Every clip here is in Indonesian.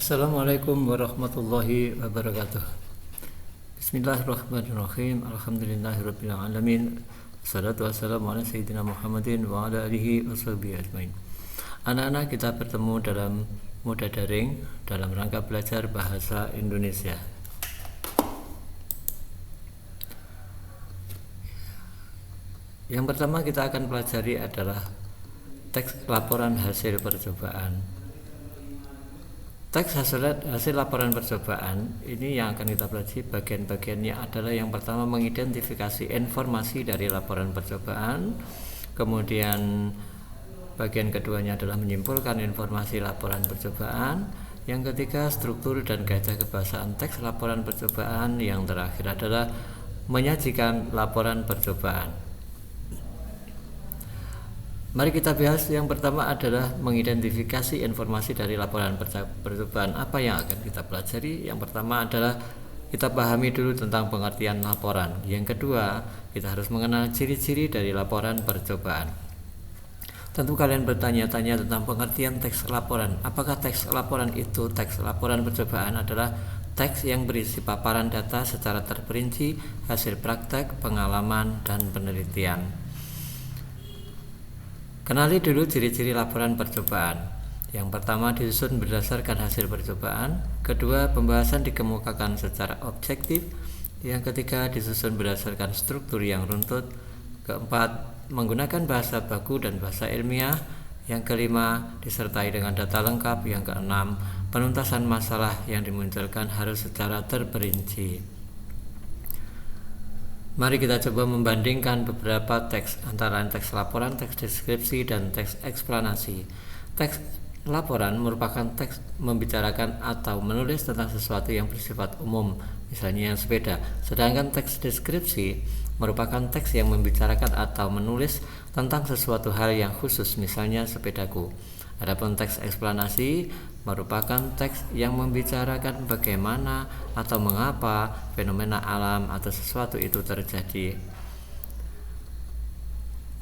Assalamualaikum warahmatullahi wabarakatuh. Bismillahirrahmanirrahim. Alhamdulillahirabbil alamin. Wassalatu wassalamu ala sayyidina Muhammadin wa ala alihi washabihi ajmain. Anak-anak, kita bertemu dalam Moda Daring dalam rangka belajar bahasa Indonesia. Yang pertama kita akan pelajari adalah teks laporan hasil percobaan. Teks hasil laporan percobaan ini yang akan kita pelajari bagian-bagiannya adalah yang pertama mengidentifikasi informasi dari laporan percobaan, kemudian bagian keduanya adalah menyimpulkan informasi laporan percobaan, yang ketiga struktur dan kaidah kebahasaan teks laporan percobaan, yang terakhir adalah menyajikan laporan percobaan. Mari kita bahas. Yang pertama adalah mengidentifikasi informasi dari laporan percobaan. Apa yang akan kita pelajari? Yang pertama adalah kita pahami dulu tentang pengertian laporan. Yang kedua, kita harus mengenal ciri-ciri dari laporan percobaan. Tentu kalian bertanya-tanya tentang pengertian teks laporan. Apakah teks laporan itu? Teks laporan percobaan adalah teks yang berisi paparan data secara terperinci, hasil praktek, pengalaman, dan penelitian. Kenali dulu ciri-ciri laporan percobaan. Yang pertama, disusun berdasarkan hasil percobaan. Kedua, pembahasan dikemukakan secara objektif. Yang ketiga, disusun berdasarkan struktur yang runtut. Keempat, menggunakan bahasa baku dan bahasa ilmiah. Yang kelima, disertai dengan data lengkap. Yang keenam, penuntasan masalah yang dimunculkan harus secara terperinci. Mari kita coba membandingkan beberapa teks antara teks laporan, teks deskripsi, dan teks eksplanasi. Teks laporan merupakan teks membicarakan atau menulis tentang sesuatu yang bersifat umum, misalnya sepeda. Sedangkan teks deskripsi merupakan teks yang membicarakan atau menulis tentang sesuatu hal yang khusus, misalnya sepedaku. Adapun teks eksplanasi merupakan teks yang membicarakan bagaimana atau mengapa fenomena alam atau sesuatu itu terjadi.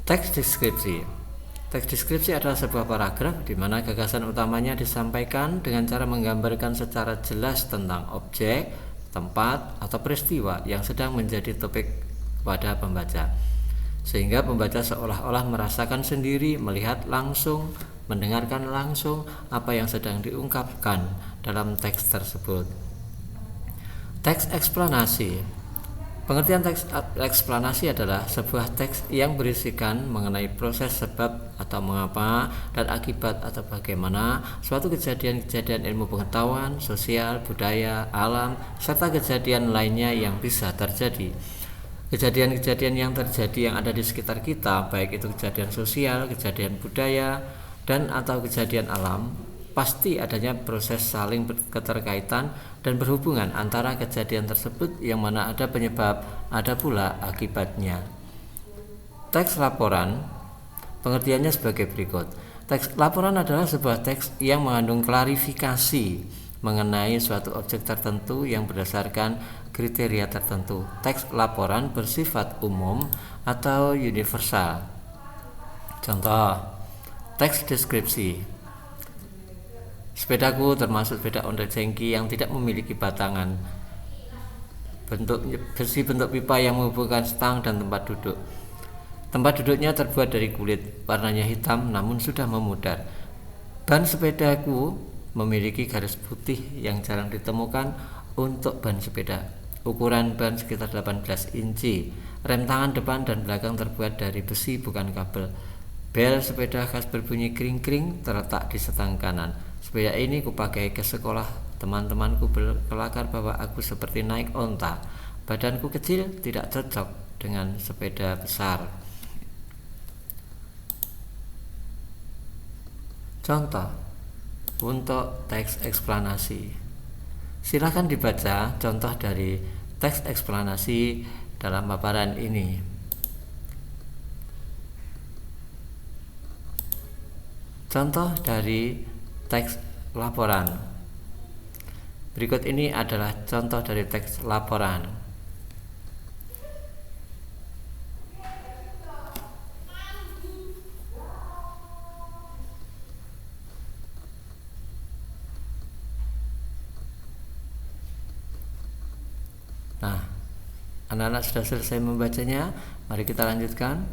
Teks deskripsi. Teks deskripsi adalah sebuah paragraf di mana gagasan utamanya disampaikan dengan cara menggambarkan secara jelas tentang objek, tempat, atau peristiwa yang sedang menjadi topik pada pembaca, sehingga pembaca seolah-olah merasakan sendiri, melihat langsung, mendengarkan langsung apa yang sedang diungkapkan dalam teks tersebut. Teks eksplanasi. Pengertian teks eksplanasi adalah sebuah teks yang berisikan mengenai proses sebab atau mengapa dan akibat atau bagaimana suatu kejadian-kejadian ilmu pengetahuan, sosial, budaya, alam, serta kejadian lainnya yang bisa terjadi. Kejadian-kejadian yang terjadi yang ada di sekitar kita, baik itu kejadian sosial, kejadian budaya, dan atau kejadian alam, pasti adanya proses saling keterkaitan dan berhubungan antara kejadian tersebut yang mana ada penyebab, ada pula akibatnya. Teks laporan, pengertiannya sebagai berikut. Teks laporan adalah sebuah teks yang mengandung klarifikasi mengenai suatu objek tertentu yang berdasarkan kriteria tertentu. Teks laporan bersifat umum atau universal. Contoh, teks deskripsi. Sepedaku termasuk sepeda ondel jengki yang tidak memiliki batangan. Besi bentuk pipa yang menghubungkan stang dan tempat duduk. Tempat duduknya terbuat dari kulit, warnanya hitam namun sudah memudar. Ban sepedaku memiliki garis putih yang jarang ditemukan untuk ban sepeda. Ukuran ban sekitar 18 inci. Rem tangan depan dan belakang terbuat dari besi bukan kabel. Bel sepeda khas berbunyi kring-kring terletak di setang kanan. Sepeda ini kupakai ke sekolah. Teman-temanku berkelakar bahwa aku seperti naik onta. Badanku kecil tidak cocok dengan sepeda besar. Contoh untuk teks eksplanasi. Silakan dibaca contoh dari teks eksplanasi dalam paparan ini. Contoh dari teks laporan. Berikut ini adalah contoh dari teks laporan. Nah, anak-anak sudah selesai membacanya, mari kita lanjutkan.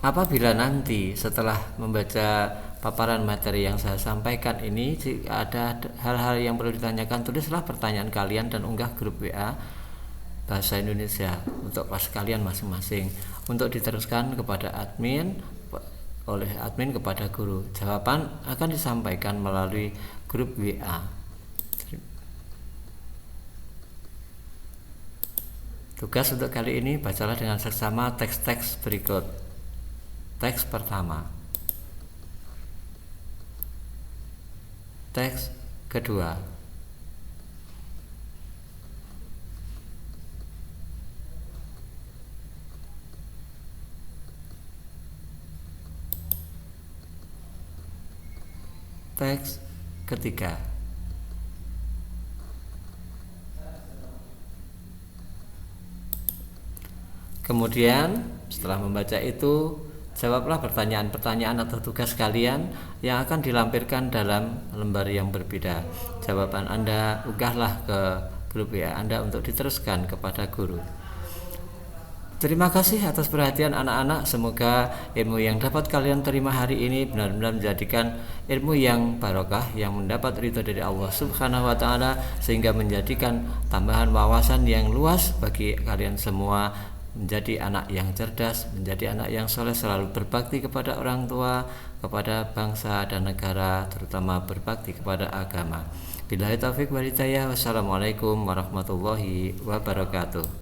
Apabila nanti setelah membaca paparan materi yang saya sampaikan ini, jika ada hal-hal yang perlu ditanyakan, tulislah pertanyaan kalian dan unggah grup WA Bahasa Indonesia untuk kelas kalian masing-masing untuk diteruskan kepada admin, oleh admin kepada guru. Jawaban akan disampaikan melalui grup WA. Tugas untuk kali ini, bacalah dengan seksama teks-teks berikut. Teks pertama, teks kedua, teks ketiga. Kemudian setelah membaca itu, jawablah pertanyaan-pertanyaan atau tugas kalian yang akan dilampirkan dalam lembar yang berbeda. Jawaban Anda unggahlah ke grup WA Anda untuk diteruskan kepada guru. Terima kasih atas perhatian anak-anak. Semoga ilmu yang dapat kalian terima hari ini benar-benar menjadikan ilmu yang barokah, yang mendapat ridho dari Allah Subhanahu wa Ta'ala, sehingga menjadikan tambahan wawasan yang luas bagi kalian semua, menjadi anak yang cerdas, menjadi anak yang soleh, selalu berbakti kepada orang tua, kepada bangsa dan negara, terutama berbakti kepada agama. Billahi taufiq wal hidayah. Wassalamualaikum warahmatullahi wabarakatuh.